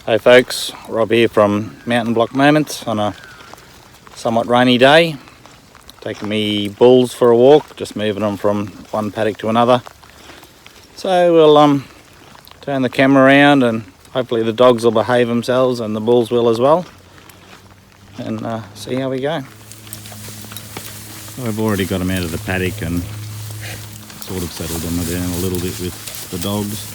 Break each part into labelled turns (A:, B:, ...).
A: Hey folks, Rob here from Mountain Block Moments on a somewhat rainy day. Taking me bulls for a walk, just moving them from one paddock to another. So we'll turn the camera around and hopefully the dogs will behave themselves and the bulls will as well. And see how we go. I've already got them out of the paddock and sort of settled them down a little bit with the dogs.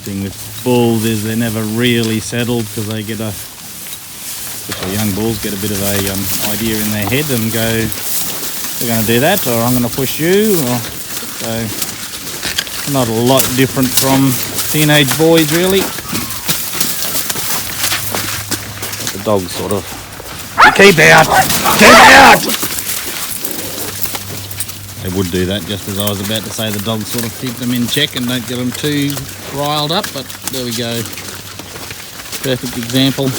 A: Thing with bulls is they're never really settled because they get especially young bulls, get a bit of a idea in their head and go, we're going to do that, or I'm going to push you. So not a lot different from teenage boys really. But the dogs sort of, keep out, keep out. They would do that, just as I was about to say, the dogs sort of keep them in check and don't get them too riled up, but there we go. Perfect example.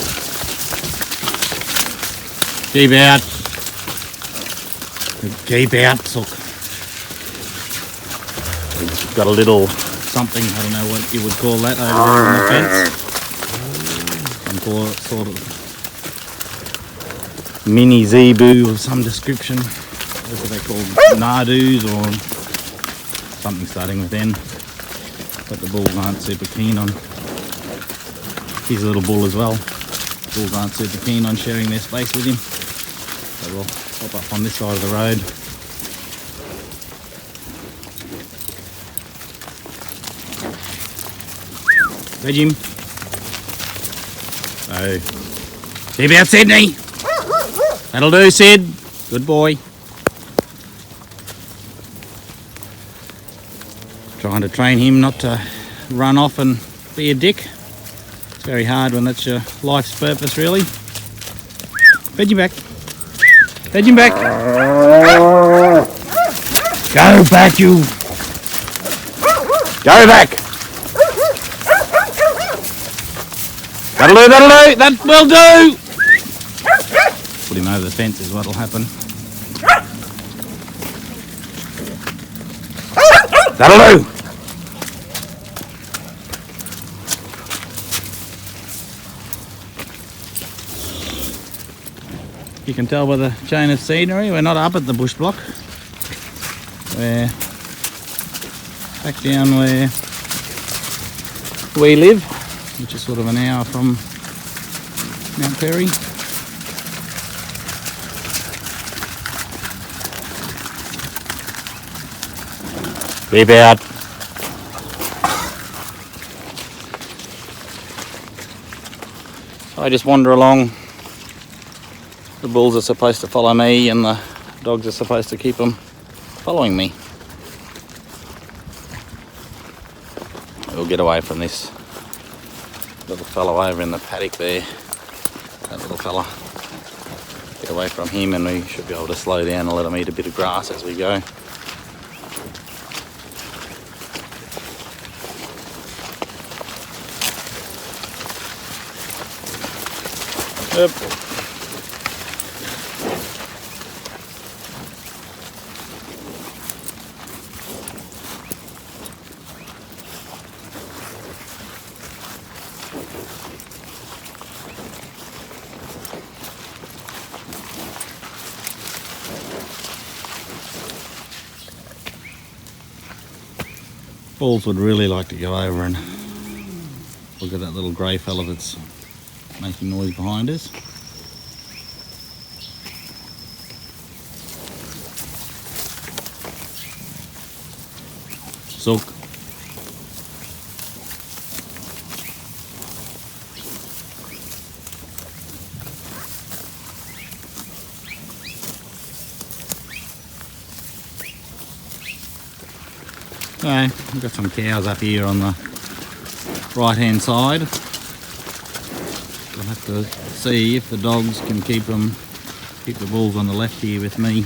A: Keep out. Keep out, Sook. We've got a little something, I don't know what you would call that, over there on the fence. Some sort of mini zebu of some description. What are they called? Nardus or something starting with N. But the bulls aren't super keen on. He's a little bull as well. Bulls aren't super keen on sharing their space with him. So we'll hop up on this side of the road. Veg him. So, keep out, Sydney. That'll do, Sid. Good boy. Trying to train him not to run off and be a dick. It's very hard when that's your life's purpose, really. Fetch him back. Fetch him back. Go back, you. Go back. That'll do, that'll do. That will do. Put him over the fence is what'll happen. That'll do. You can tell by the chain of scenery, we're not up at the bush block. We're back down where we live, which is sort of an hour from Mount Perry. Beep out. So I just wander along. The bulls are supposed to follow me and the dogs are supposed to keep them following me. We'll get away from this little fellow over in the paddock there. That little fella. Get away from him and we should be able to slow down and let him eat a bit of grass as we go. Yep. Bulls would really like to go over and look at that little grey fella that's making noise behind us. Soak. Okay, we've got some cows up here on the right hand side. I'll have to see if the dogs can keep the bulls on the left here with me.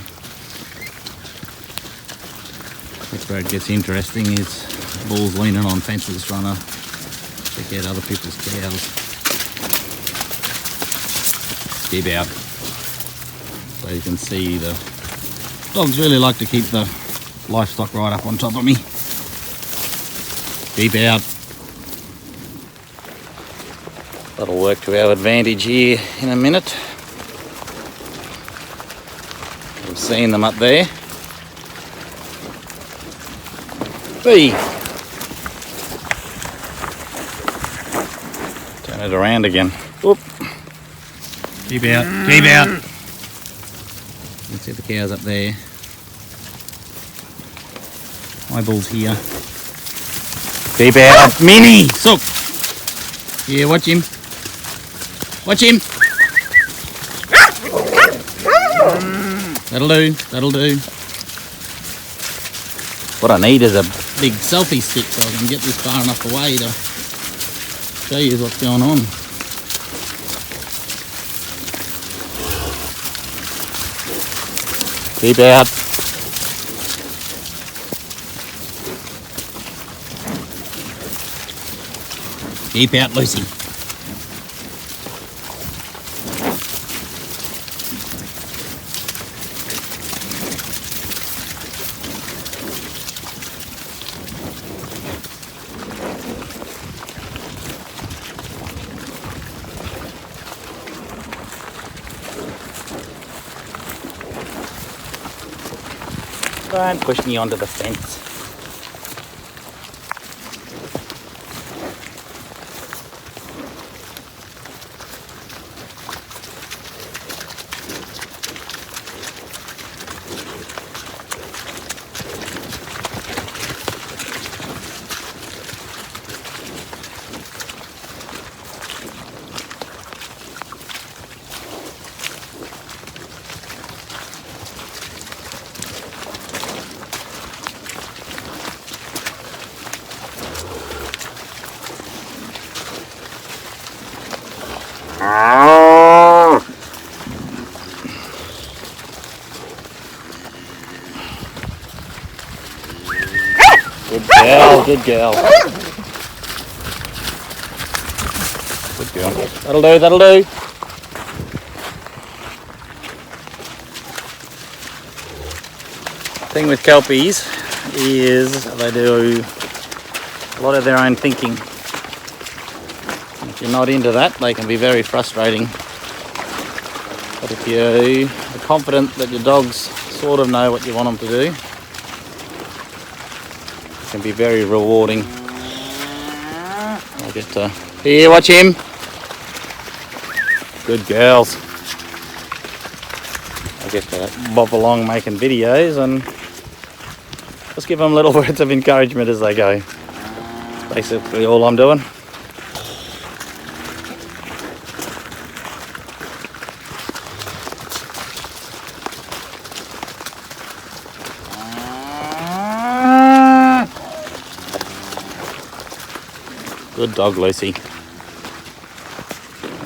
A: That's where it gets interesting, is bulls leaning on fences trying to check out other people's cows. Keep out. So you can see the dogs really like to keep the livestock right up on top of me. Keep out. That'll work to our advantage here in a minute. We've seen them up there. Hey! Turn it around again. Whoop! Keep out, keep out! Let's see the cows up there. Eyeballs here. Keep out! Minnie! Sook! Yeah, watch him. Watch him! That'll do, that'll do. What I need is a big selfie stick so I can get this far enough away to show you what's going on. Keep out. Keep out, Lucy. Don't push me onto the fence. Good girl, good girl. Good girl. That'll do, that'll do. The thing with kelpies is they do a lot of their own thinking. If you're not into that, they can be very frustrating. But if you are confident that your dogs sort of know what you want them to do, it can be very rewarding. I'll get to... Here, watch him. Good girls. I get to bob along making videos and just give them little words of encouragement as they go. Basically all I'm doing. Good dog, Lucy.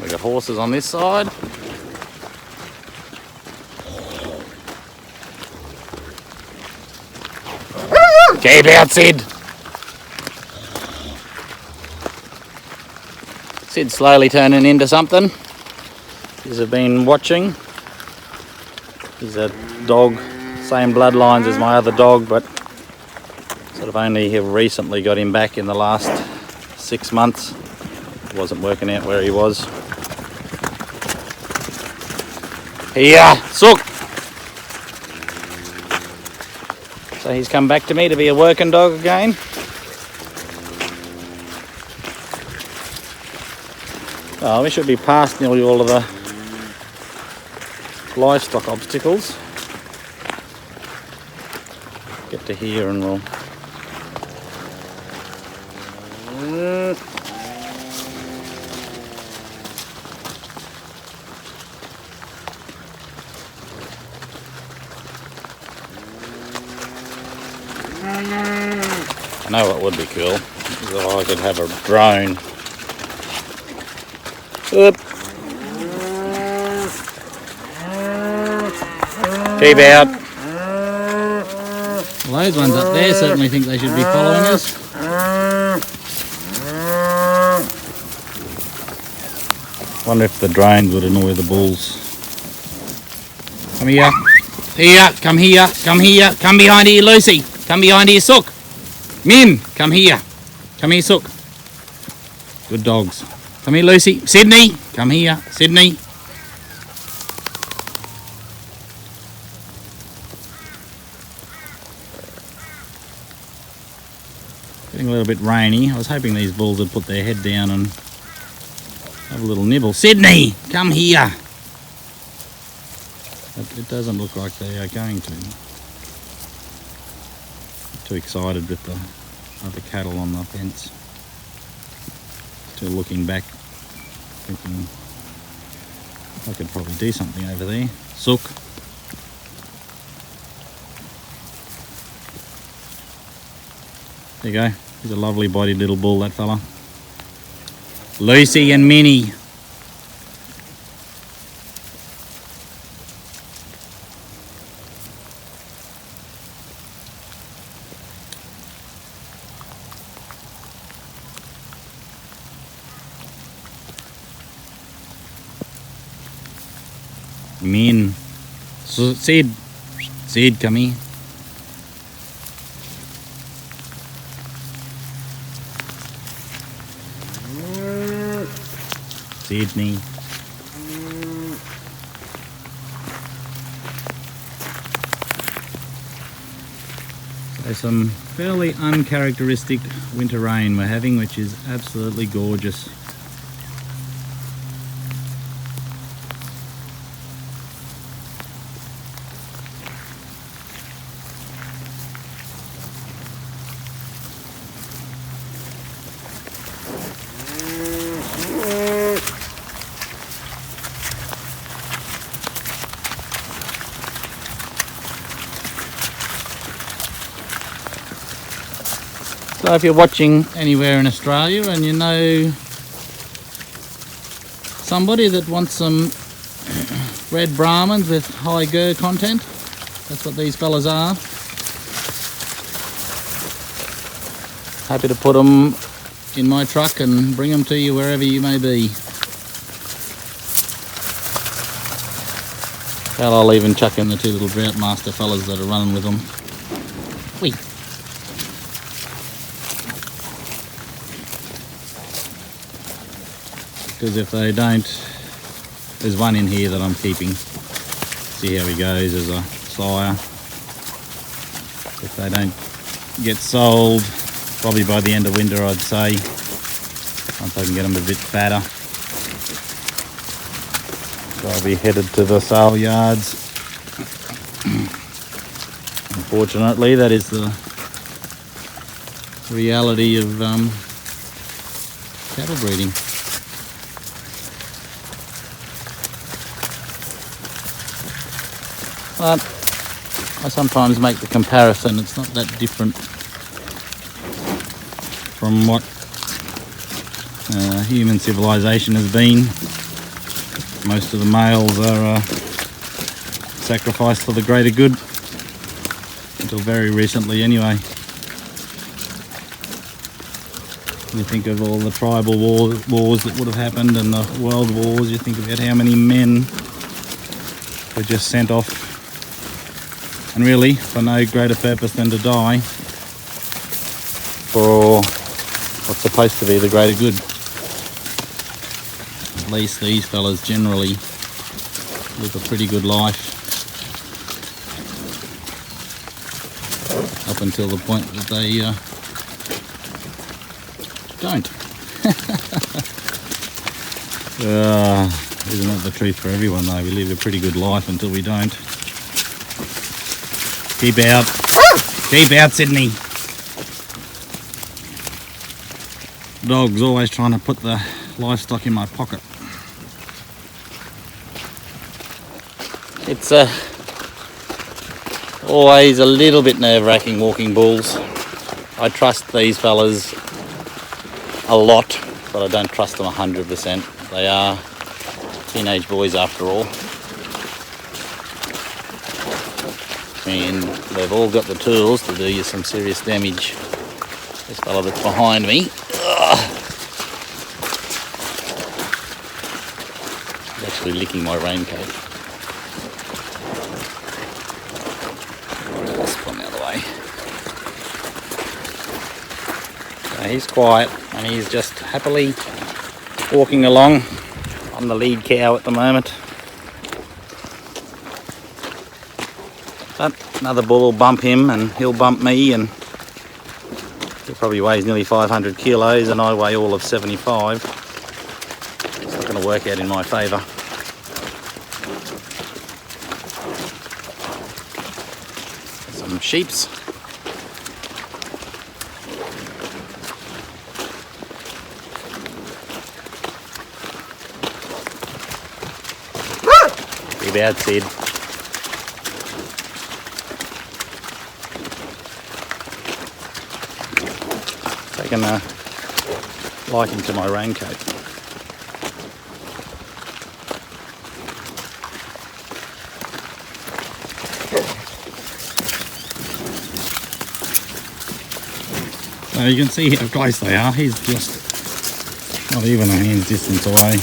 A: We got horses on this side. Keep out, Sid. Sid's slowly turning into something. He's been watching. He's a dog, same bloodlines as my other dog, but sort of only have recently got him back in the last 6 months. Wasn't working out where he was. Here, Sook! So he's come back to me to be a working dog again. Oh, we should be past nearly all of the livestock obstacles. Get to here and we'll... I know what would be cool, is if I could have a drone. Oop. Keep out. Well, those ones up there certainly think they should be following us. Wonder if the drones would annoy the bulls. Come here. Here, come here, come here, come behind here, Lucy. Come behind here, Sook. Min, come here. Come here, Sook. Good dogs. Come here, Lucy. Sydney, come here. Sydney. Getting a little bit rainy. I was hoping these bulls would put their head down and have a little nibble. Sydney, come here. But it doesn't look like they are going to. Too excited with the other cattle on the fence. Still looking back, thinking I could probably do something over there. Sook. There you go. He's a lovely bodied little bull, that fella. Lucy and Minnie. Min. So, Sid, come here. Sydney. So some fairly uncharacteristic winter rain we're having, which is absolutely gorgeous. So if you're watching anywhere in Australia and you know somebody that wants some red Brahmins with high GER content, that's what these fellas are. Happy to put them in my truck and bring them to you wherever you may be. Hell, I'll even chuck in the two little drought master fellas that are running with them. Whee! Because if they don't, there's one in here that I'm keeping. See how he goes as a sire. If they don't get sold, probably by the end of winter I'd say, once I can get them a bit fatter. So I'll be headed to the sale yards. Unfortunately, that is the reality of cattle breeding. But I sometimes make the comparison, it's not that different from what human civilization has been. Most of the males are sacrificed for the greater good, until very recently anyway. You think of all the tribal wars that would have happened and the world wars, you think about how many men were just sent off, and really for no greater purpose than to die for what's supposed to be the greater good. At least these fellas generally live a pretty good life up until the point that they don't. Isn't that the truth for everyone though? We live a pretty good life until we don't. Keep out. Keep out, Sydney. Dog's always trying to put the livestock in my pocket. It's always a little bit nerve-wracking walking bulls. I trust these fellas a lot, but I don't trust them 100%. They are teenage boys after all. And they've all got the tools to do you some serious damage. This fella that's behind me, he's actually licking my raincoat. Let's put him the other way. So he's quiet and he's just happily walking along. I'm the lead cow at the moment. But another bull will bump him and he'll bump me, and he probably weighs nearly 500 kilos and I weigh all of 75. It's not going to work out in my favour. Some sheeps. Be bad, Sid. Taking a liking to my raincoat. Now you can see how close they are. He's just not even a hand's distance away.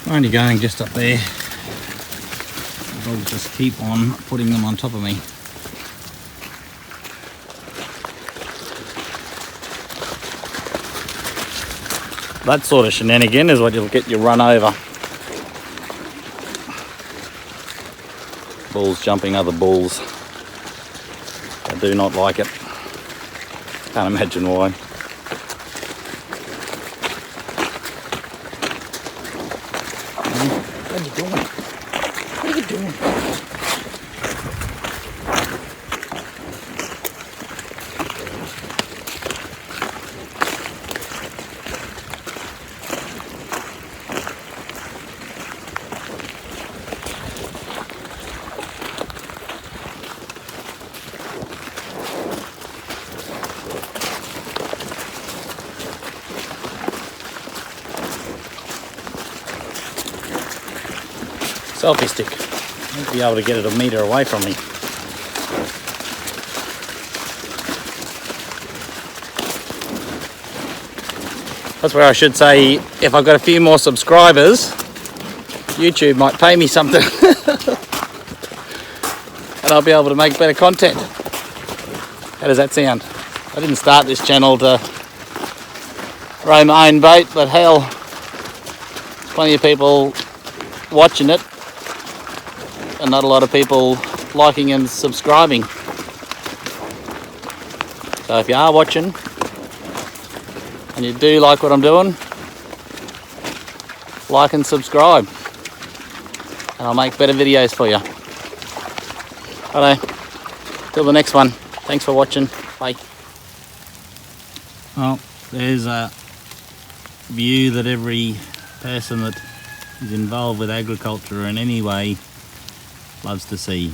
A: I'm only going just up there. I'll just keep on putting them on top of me. That sort of shenanigan is what you'll get you run over. Bulls jumping other bulls. I do not like it. Can't imagine why. What are you doing? What are you doing? Selfie stick. I won't be able to get it a metre away from me. That's where I should say, if I've got a few more subscribers, YouTube might pay me something. And I'll be able to make better content. How does that sound? I didn't start this channel to row my own boat, but hell, there's plenty of people watching it and not a lot of people liking and subscribing. So if you are watching and you do like what I'm doing, like and subscribe and I'll make better videos for you. Righto, till the next one. Thanks for watching. Bye. Well, there's a view that every person that is involved with agriculture in any way loves to see.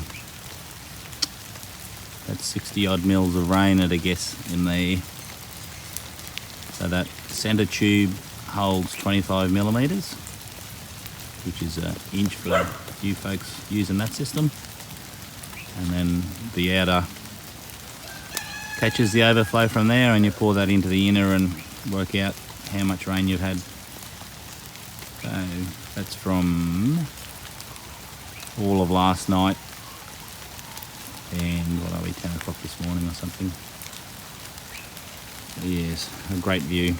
A: That's 60 odd mils of rain at a guess in there. So that centre tube holds 25 millimetres, which is an inch for a few folks using that system. And then the outer catches the overflow from there, and you pour that into the inner and work out how much rain you've had. So that's from all of last night and what are we, 10 o'clock this morning or something. Yes, a great view.